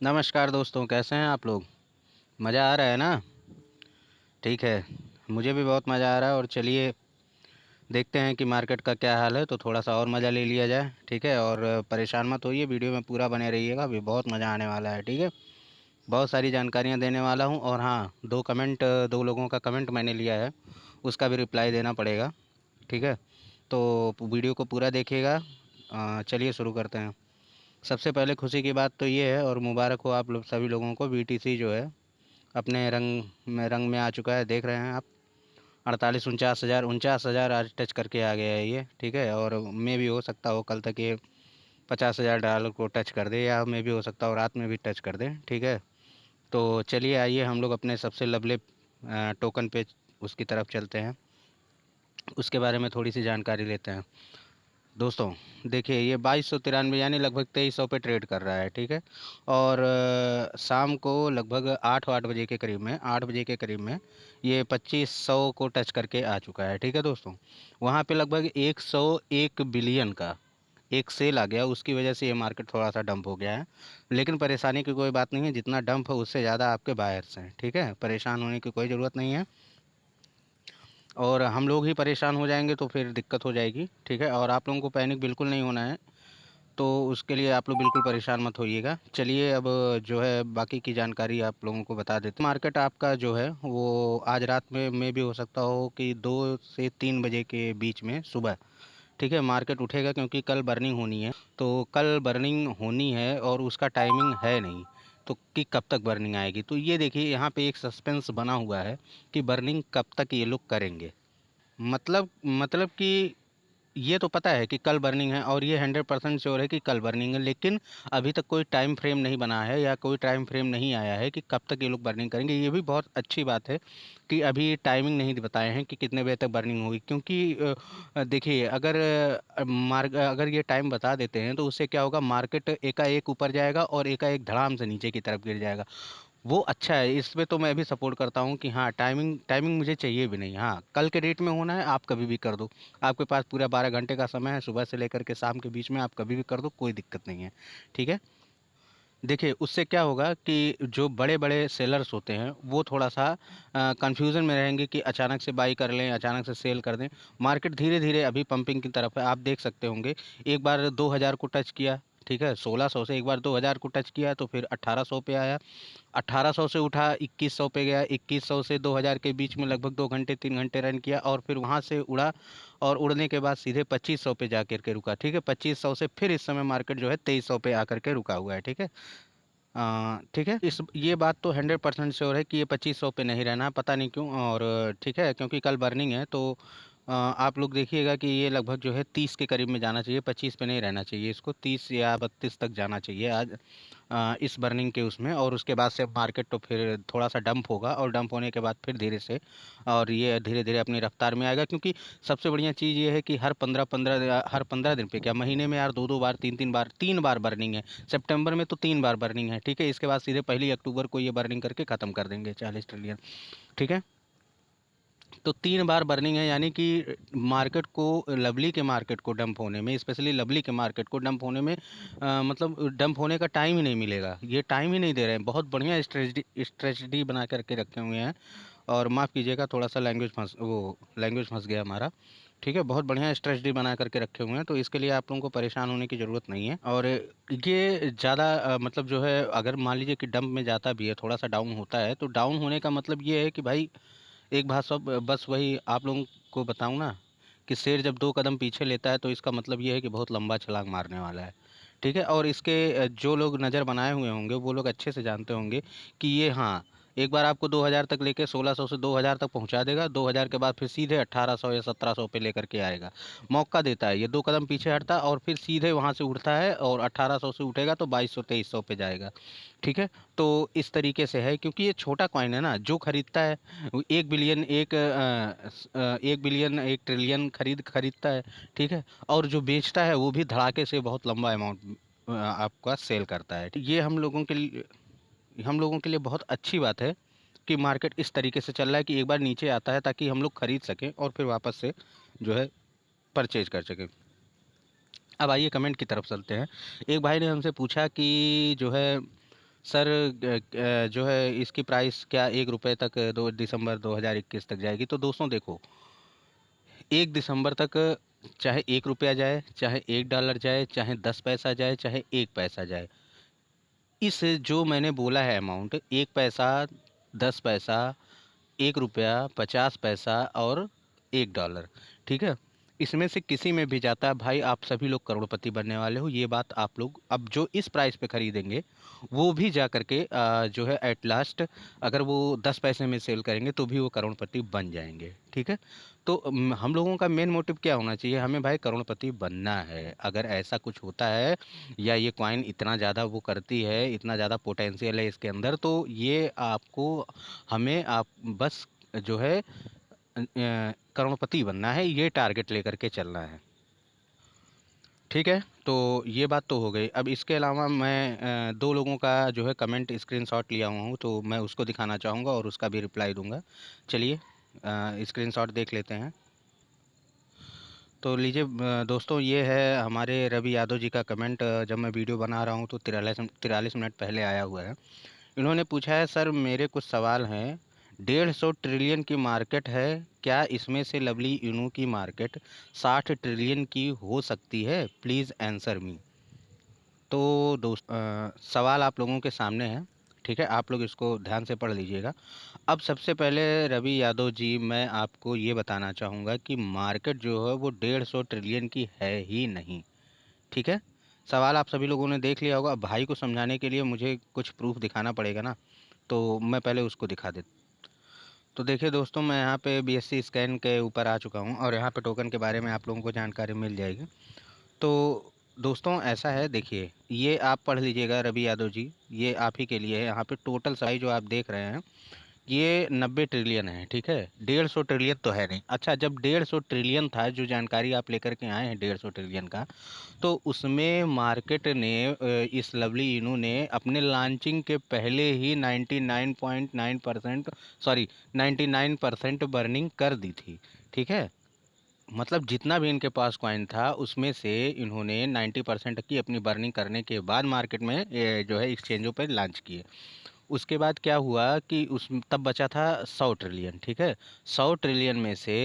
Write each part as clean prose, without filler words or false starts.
नमस्कार दोस्तों, कैसे हैं आप लोग? मज़ा आ रहा है ना? ठीक है। मुझे भी बहुत मज़ा आ रहा है और चलिए देखते हैं कि मार्केट का क्या हाल है, तो थोड़ा सा और मज़ा ले लिया जाए। ठीक है, और परेशान मत होइए, वीडियो में पूरा बने रहिएगा, अभी बहुत मज़ा आने वाला है। ठीक है, बहुत सारी जानकारियाँ देने वाला हूँ। और हाँ, दो लोगों का कमेंट मैंने लिया है, उसका भी रिप्लाई देना पड़ेगा। ठीक है, तो वीडियो को पूरा देखिएगा। चलिए शुरू करते हैं। सबसे पहले खुशी की बात तो ये है, और मुबारक हो आप लोग सभी लोगों को, बीटीसी जो है अपने रंग में आ चुका है, देख रहे हैं आप। 48 49 हज़ार 49 हज़ार आज टच करके आ गया है ये। ठीक है, और मे भी हो सकता हो कल तक ये 50 हज़ार डॉलर को टच कर दे, या मे भी हो सकता हो रात में भी टच कर दे। ठीक है, तो चलिए आइए हम लोग अपने सबसे लवली टोकन पे उसकी तरफ चलते हैं, उसके बारे में थोड़ी सी जानकारी लेते हैं। दोस्तों देखिए, ये 2293 यानी लगभग 2300 पे ट्रेड कर रहा है। ठीक है, और शाम को लगभग 8 बजे के करीब में 8 बजे के करीब में ये 2500 को टच करके आ चुका है। ठीक है दोस्तों, वहाँ पे लगभग 101 बिलियन का एक सेल आ गया, उसकी वजह से ये मार्केट थोड़ा सा डंप हो गया है। लेकिन परेशानी की कोई बात नहीं है, जितना डंप है उससे ज़्यादा आपके बायर्स हैं। ठीक है, परेशान होने की कोई ज़रूरत नहीं है, और हम लोग ही परेशान हो जाएंगे तो फिर दिक्कत हो जाएगी। ठीक है, और आप लोगों को पैनिक बिल्कुल नहीं होना है, तो उसके लिए आप लोग बिल्कुल परेशान मत होइएगा। चलिए अब जो है बाकी की जानकारी आप लोगों को बता देते हैं। मार्केट आपका जो है वो आज रात में भी हो सकता हो कि 2 से 3 बजे के बीच में सुबह, ठीक है, मार्केट उठेगा, क्योंकि कल बर्निंग होनी है। तो कल बर्निंग होनी है और उसका टाइमिंग है नहीं, तो कि कब तक बर्निंग आएगी। तो ये देखिए यहाँ पे एक सस्पेंस बना हुआ है कि बर्निंग कब तक ये लोग करेंगे। मतलब कि ये तो पता है कि कल बर्निंग है, और ये 100% श्योर है कि कल बर्निंग है, लेकिन अभी तक कोई टाइम फ्रेम नहीं बना है, या कोई टाइम फ्रेम नहीं आया है कि कब तक ये लोग बर्निंग करेंगे। ये भी बहुत अच्छी बात है कि अभी टाइमिंग नहीं बताए हैं कि कितने बजे तक बर्निंग होगी, क्योंकि देखिए अगर ये टाइम बता देते हैं तो उससे क्या होगा, मार्केट एकाएक ऊपर जाएगा और एकाएक धड़ाम से नीचे की तरफ गिर जाएगा। वो अच्छा है, इसमें तो मैं भी सपोर्ट करता हूँ कि हाँ, टाइमिंग टाइमिंग मुझे चाहिए भी नहीं। हाँ, कल के डेट में होना है, आप कभी भी कर दो। आपके पास पूरा 12 घंटे का समय है, सुबह से लेकर के शाम के बीच में आप कभी भी कर दो, कोई दिक्कत नहीं है। ठीक है, देखिए उससे क्या होगा कि जो बड़े बड़े सेलर्स होते हैं वो थोड़ा सा कंफ्यूजन में रहेंगे कि अचानक से बाई कर लें, अचानक से सेल कर दें। मार्केट धीरे धीरे अभी पंपिंग की तरफ है, आप देख सकते होंगे। एक बार 2000 को टच किया, ठीक है, 1600 से एक बार 2000 को टच किया, तो फिर 1800 पे आया, 1800 से उठा 2100 पे गया, 2100 से 2000 के बीच में लगभग 2 घंटे 3 घंटे रन किया, और फिर वहां से उड़ा, और उड़ने के बाद सीधे 2500 पे जाकर के रुका। ठीक है, 2500 से फिर इस समय मार्केट जो है 2300 पे आकर के रुका हुआ है। ठीक है, ठीक है, इस ये बात तो 100% श्योर है कि ये 2500 पे नहीं रहना, पता नहीं क्यों। और ठीक है, क्योंकि कल बर्निंग है, तो आप लोग देखिएगा कि ये लगभग जो है 30 के करीब में जाना चाहिए, 25 पे नहीं रहना चाहिए, इसको 30 या 32 तक जाना चाहिए आज इस बर्निंग के उसमें। और उसके बाद से मार्केट तो फिर थोड़ा सा डंप होगा, और डंप होने के बाद फिर धीरे से, और ये धीरे धीरे अपनी रफ्तार में आएगा। क्योंकि सबसे बढ़िया चीज़ ये है कि हर 15 दिन पे क्या, महीने में यार 2 2 बार 3 3 बार 3 बार बर्निंग है। सितंबर में तो 3 बार बर्निंग है। ठीक है, इसके बाद सीधे 1 अक्टूबर को ये बर्निंग करके ख़त्म कर देंगे 40 ट्रिलियन। ठीक है, तो 3 बार बर्निंग है, यानी कि मार्केट को, लवली के मार्केट को डंप होने में, स्पेशली लवली के मार्केट को डंप होने में मतलब डंप होने का टाइम ही नहीं मिलेगा, ये टाइम ही नहीं दे रहे हैं। बहुत बढ़िया स्ट्रेटजी बना करके रखे हुए हैं। और माफ़ कीजिएगा, थोड़ा सा लैंग्वेज फंस गया हमारा। ठीक है, बहुत बढ़िया स्ट्रेटजी बना करके रखे हुए हैं, तो इसके लिए आप लोगों को परेशान होने की ज़रूरत नहीं है। और ये ज़्यादा मतलब जो है, अगर मान लीजिए कि डंप में जाता भी है, थोड़ा सा डाउन होता है, तो डाउन होने का मतलब ये है कि भाई, एक बात सब बस वही आप लोगों को बताऊं ना, कि शेर जब 2 कदम पीछे लेता है तो इसका मतलब ये है कि बहुत लंबा छलांग मारने वाला है। ठीक है, और इसके जो लोग नज़र बनाए हुए होंगे वो लोग अच्छे से जानते होंगे कि ये, हाँ, एक बार आपको 2000 तक लेके 1600 से 2000 तक पहुंचा देगा, 2000 के बाद फिर सीधे 1800 या 1700 पे लेकर के आएगा। मौका देता है, ये 2 कदम पीछे हटता और फिर सीधे वहां से उठता है, और 1800 से उठेगा तो 2200 2300 पे जाएगा। ठीक है, तो इस तरीके से है, क्योंकि ये छोटा कॉइन है ना, जो खरीदता है वो 1 बिलियन 1 बिलियन 1 ट्रिलियन खरीदता है। ठीक है, और जो बेचता है वो भी धड़ाके से बहुत लंबा अमाउंट आपका सेल करता है। ये हम लोगों के लिए बहुत अच्छी बात है कि मार्केट इस तरीके से चल रहा है कि एक बार नीचे आता है ताकि हम लोग खरीद सकें और फिर वापस से जो है परचेज कर सकें। अब आइए कमेंट की तरफ चलते हैं। एक भाई ने हमसे पूछा कि जो है सर जो है इसकी प्राइस क्या 1 रुपये तक 2 दिसंबर 2021 तक जाएगी। तो दोस्तों देखो, 1 दिसंबर तक चाहे 1 रुपया जाए, चाहे 1 डॉलर जाए, चाहे 10 पैसा जाए, चाहे 1 पैसा जाए, इस जो मैंने बोला है अमाउंट, 1 पैसा, 10 पैसा, 1 रुपया, 50 पैसा और 1 डॉलर, ठीक है, इसमें से किसी में भी जाता है भाई, आप सभी लोग करोड़पति बनने वाले हो। ये बात आप लोग अब जो इस प्राइस पे खरीदेंगे वो भी जा करके जो है एट लास्ट, अगर वो 10 पैसे में सेल करेंगे तो भी वो करोड़पति बन जाएंगे, ठीक है। तो हम लोगों का मेन मोटिव क्या होना चाहिए, हमें भाई करोड़पति बनना है। अगर ऐसा कुछ होता है या ये कॉइन इतना ज़्यादा वो करती है, इतना ज़्यादा पोटेंशियल है इसके अंदर, तो ये आपको, हमें आप बस जो है करोड़पति बनना है, ये टारगेट लेकर के चलना है, ठीक है। तो ये बात तो हो गई। अब इसके अलावा मैं दो लोगों का जो है कमेंट स्क्रीनशॉट लिया हुआ हूँ, तो मैं उसको दिखाना चाहूँगा और उसका भी रिप्लाई दूंगा। चलिए स्क्रीनशॉट देख लेते हैं। तो लीजिए दोस्तों, ये है हमारे रवि यादव जी का कमेंट। जब मैं वीडियो बना रहा हूँ तो 43 मिनट पहले आया हुआ है। इन्होंने पूछा है, सर मेरे कुछ सवाल हैं। 150 ट्रिलियन की मार्केट है, क्या इसमें से लवली इनू की मार्केट 60 ट्रिलियन की हो सकती है? Please answer me. तो दोस्त सवाल आप लोगों के सामने है, ठीक है, आप लोग इसको ध्यान से पढ़ लीजिएगा। अब सबसे पहले रवि यादव जी, मैं आपको ये बताना चाहूँगा कि मार्केट जो है वो 150 ट्रिलियन की है ही नहीं, ठीक है। सवाल आप सभी लोगों ने देख लिया होगा। अब भाई को समझाने के लिए मुझे कुछ प्रूफ दिखाना पड़ेगा ना, तो मैं पहले उसको दिखा देता। तो देखिए दोस्तों, मैं यहाँ पे बीएससी स्कैन के ऊपर आ चुका हूँ और यहाँ पे टोकन के बारे में आप लोगों को जानकारी मिल जाएगी। तो दोस्तों ऐसा है, देखिए ये आप पढ़ लीजिएगा रवि यादव जी, ये आप ही के लिए है। यहाँ पे टोटल साइज जो आप देख रहे हैं ये 90 ट्रिलियन है, ठीक है। 150 ट्रिलियन तो है नहीं। अच्छा, जब 150 ट्रिलियन था, जो जानकारी आप लेकर के आए हैं 150 ट्रिलियन का, तो उसमें मार्केट ने इस लवली इनू ने अपने लॉन्चिंग के पहले ही 99.9%, सॉरी 99% बर्निंग कर दी थी, ठीक है। मतलब जितना भी इनके पास कॉइन था उसमें से इन्होंने 90% की अपनी बर्निंग करने के बाद मार्केट में जो है एक्सचेंजों पर लॉन्च किए। उसके बाद क्या हुआ कि उस तब बचा था 100 ट्रिलियन, ठीक है। 100 ट्रिलियन में से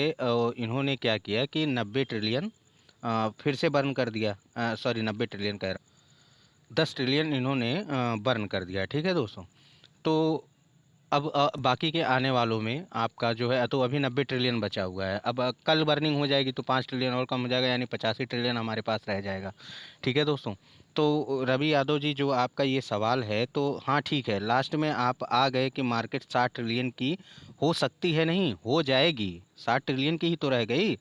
इन्होंने क्या किया कि 90 ट्रिलियन फिर से बर्न कर दिया। सॉरी 90 ट्रिलियन कह रहा, 10 ट्रिलियन इन्होंने बर्न कर दिया, ठीक है दोस्तों। तो अब बाकी के आने वालों में आपका जो है, तो अभी 90 ट्रिलियन बचा हुआ है। अब कल बर्निंग हो जाएगी तो 5 ट्रिलियन और कम हो जाएगा, यानी 85 ट्रिलियन हमारे पास रह जाएगा, ठीक है दोस्तों। तो रवि यादव जी, जो आपका ये सवाल है, तो हाँ ठीक है, लास्ट में आप आ गए कि मार्केट 60 ट्रिलियन की हो सकती है, नहीं हो जाएगी। 60 ट्रिलियन की ही तो रह गई,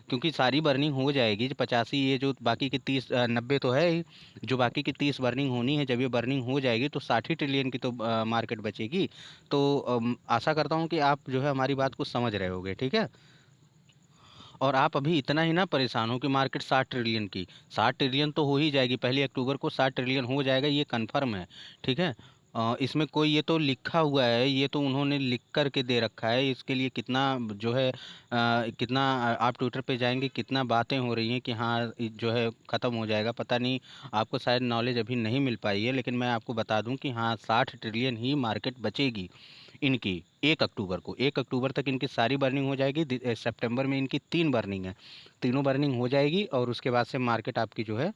क्योंकि सारी बर्निंग हो जाएगी। जो 85, ये जो बाकी की 30, 90 तो है ही, जो बाकी की 30 बर्निंग होनी है, जब ये बर्निंग हो जाएगी तो 60 ट्रिलियन की तो मार्केट बचेगी। तो आशा करता हूँ कि आप जो है हमारी बात को समझ रहे होगे, ठीक है। और आप अभी इतना ही ना परेशान हो कि मार्केट 60 ट्रिलियन की, 60 ट्रिलियन तो हो ही जाएगी, 1 अक्टूबर को 60 ट्रिलियन हो जाएगा, ये कन्फर्म है, ठीक है। इसमें कोई, ये तो लिखा हुआ है, ये तो उन्होंने लिख कर के दे रखा है। इसके लिए कितना जो है कितना आप ट्विटर पे जाएंगे, कितना बातें हो रही हैं कि हाँ जो है ख़त्म हो जाएगा। पता नहीं, आपको शायद नॉलेज अभी नहीं मिल पाई है, लेकिन मैं आपको बता दूं कि हाँ 60 ट्रिलियन ही मार्केट बचेगी इनकी। 1 अक्टूबर को, 1 अक्टूबर तक इनकी सारी बर्निंग हो जाएगी। सितंबर में इनकी 3 बर्निंग है, तीनों बर्निंग हो जाएगी और उसके बाद से मार्केट आपकी जो है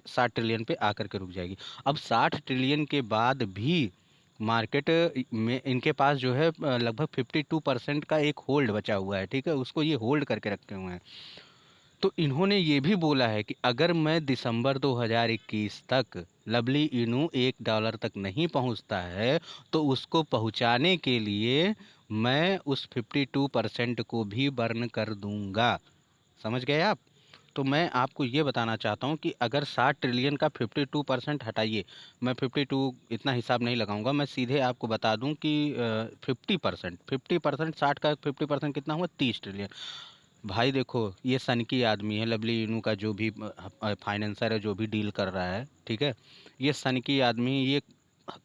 60 ट्रिलियन पे आकर के रुक जाएगी। अब 60 ट्रिलियन के बाद भी मार्केट में इनके पास जो है लगभग 52% का एक होल्ड बचा हुआ है, ठीक है, उसको ये होल्ड करके रखे हुए हैं। तो इन्होंने ये भी बोला है कि अगर मैं दिसंबर 2021 तक लवली इनू 1 डॉलर तक नहीं पहुंचता है, तो उसको पहुंचाने के लिए मैं उस 52% को भी बर्न कर दूंगा। समझ गए आप? तो मैं आपको ये बताना चाहता हूँ कि अगर 60 ट्रिलियन का 52% हटाइए, मैं 52 इतना हिसाब नहीं लगाऊंगा, मैं सीधे आपको बता दूं कि 50%, 50%, 60 का 50% कितना हुआ? 30 ट्रिलियन। भाई देखो, ये सन की आदमी है लवली इनू का, जो भी फाइनेंसर है, जो भी डील कर रहा है, ठीक है, ये सन की आदमी, ये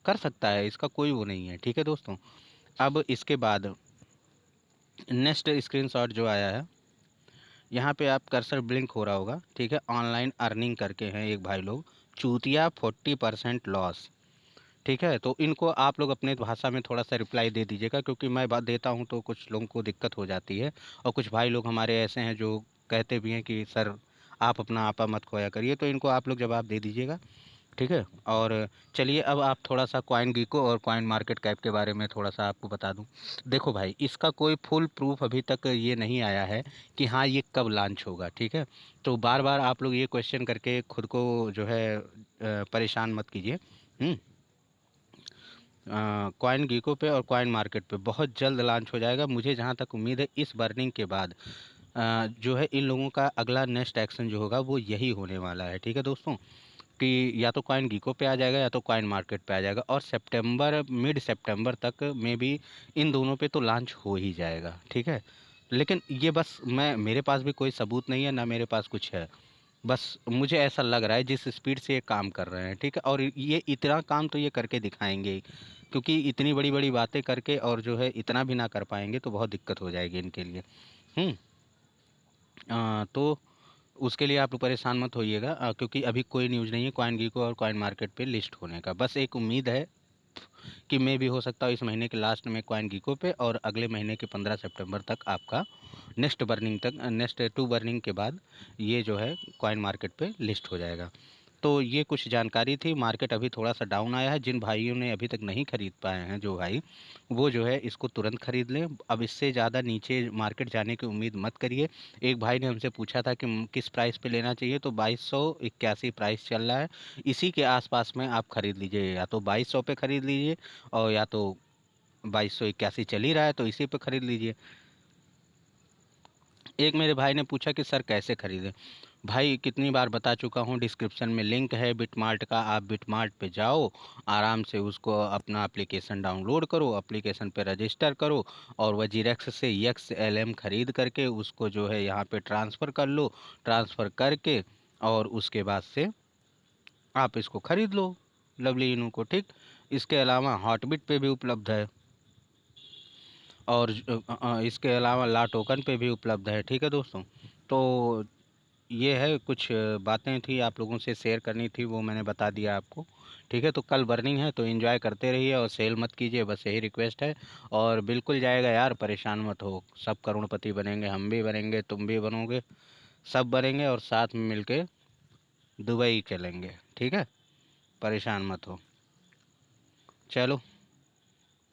कर सकता है, इसका कोई वो नहीं है, ठीक है दोस्तों। अब इसके बाद नेक्स्ट स्क्रीनशॉट जो आया है, यहाँ पे आप कर्सर ब्लिंक हो रहा होगा, ठीक है, ऑनलाइन अर्निंग करके हैं एक भाई लोग, चूतिया 40% लॉस, ठीक है, तो इनको आप लोग अपने भाषा में थोड़ा सा रिप्लाई दे दीजिएगा, क्योंकि मैं बात देता हूँ तो कुछ लोगों को दिक्कत हो जाती है, और कुछ भाई लोग हमारे ऐसे हैं जो कहते भी हैं कि सर आप अपना आपा मत खोया करिए, तो इनको आप लोग जवाब दे दीजिएगा। ठीक है। और चलिए अब आप थोड़ा सा कॉइन गीको और कॉइन मार्केट कैप के बारे में थोड़ा सा आपको बता दूं। देखो भाई, इसका कोई फुल प्रूफ अभी तक ये नहीं आया है कि हाँ ये कब लॉन्च होगा। ठीक है, तो बार बार आप लोग ये क्वेश्चन करके खुद को जो है परेशान मत कीजिए। हम्म। कॉइन गीको पे और कॉइन मार्केट पे बहुत जल्द लॉन्च हो जाएगा, मुझे जहाँ तक उम्मीद है इस बर्निंग के बाद जो है इन लोगों का अगला नेक्स्ट एक्शन जो होगा वो यही होने वाला है। ठीक है दोस्तों, कि या तो कॉइन गीको पे आ जाएगा या तो कॉइन मार्केट पे आ जाएगा, और सितंबर मिड सितंबर तक में भी इन दोनों पे तो लॉन्च हो ही जाएगा। ठीक है, लेकिन ये बस मैं, मेरे पास भी कोई सबूत नहीं है ना मेरे पास कुछ है, बस मुझे ऐसा लग रहा है जिस स्पीड से ये काम कर रहे हैं। ठीक है, और ये इतना काम तो ये करके दिखाएंगे ही, क्योंकि इतनी बड़ी बड़ी बातें करके और जो है इतना भी ना कर पाएंगे तो बहुत दिक्कत हो जाएगी इनके लिए। हम्म। तो उसके लिए आप परेशान मत होइएगा, क्योंकि अभी कोई न्यूज़ नहीं है कॉइन गीको और कॉइन मार्केट पे लिस्ट होने का, बस एक उम्मीद है कि मे भी हो सकता है इस महीने के लास्ट में कॉइन गीको पे, और अगले महीने के 15 सितंबर तक आपका नेक्स्ट बर्निंग तक, नेक्स्ट टू बर्निंग के बाद ये जो है कॉइन मार्केट पे लिस्ट हो जाएगा। तो ये कुछ जानकारी थी। मार्केट अभी थोड़ा सा डाउन आया है, जिन भाइयों ने अभी तक नहीं खरीद पाए हैं जो भाई, वो जो है इसको तुरंत खरीद लें। अब इससे ज़्यादा नीचे मार्केट जाने की उम्मीद मत करिए। एक भाई ने हमसे पूछा था कि किस प्राइस पे लेना चाहिए, तो 2281 प्राइस चल रहा है, इसी के आसपास में आप खरीद लीजिए, या तो 2200 पे खरीद लीजिए, और या तो 2281 चल ही रहा है तो इसी पे खरीद लीजिए। एक मेरे भाई ने पूछा कि सर कैसे खरीदें। भाई कितनी बार बता चुका हूँ, डिस्क्रिप्शन में लिंक है बिटमार्ट का, आप बिटमार्ट पे जाओ, आराम से उसको अपना एप्लीकेशन डाउनलोड करो, एप्लीकेशन पे रजिस्टर करो, और वह जीरेक्स से XLM खरीद करके उसको जो है यहाँ पे ट्रांसफ़र कर लो। ट्रांसफ़र करके और उसके बाद से आप इसको खरीद लो, लवली इनू को। ठीक, इसके अलावा हॉटबिट पे भी उपलब्ध है, और इसके अलावा ला टोकन पे भी उपलब्ध है। ठीक है दोस्तों, तो ये है कुछ बातें थी आप लोगों से शेयर करनी थी, वो मैंने बता दिया आपको। ठीक है, तो कल बर्निंग है तो एंजॉय करते रहिए और सेल मत कीजिए, बस यही रिक्वेस्ट है। और बिल्कुल जाएगा यार, परेशान मत हो, सब करोड़पति बनेंगे, हम भी बनेंगे, तुम भी बनोगे, सब बनेंगे, और साथ में मिलके दुबई चलेंगे। ठीक है, परेशान मत हो। चलो,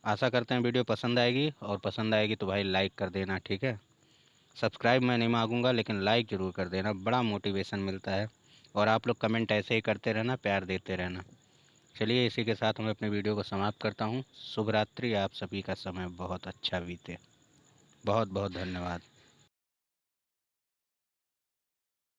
आशा करते हैं वीडियो पसंद आएगी, और पसंद आएगी तो भाई लाइक कर देना। ठीक है, सब्सक्राइब मैं नहीं मांगूंगा, लेकिन लाइक ज़रूर कर देना, बड़ा मोटिवेशन मिलता है। और आप लोग कमेंट ऐसे ही करते रहना, प्यार देते रहना। चलिए, इसी के साथ मैं अपने वीडियो को समाप्त करता हूँ। शुभ रात्रि, आप सभी का समय बहुत अच्छा बीते। बहुत बहुत धन्यवाद।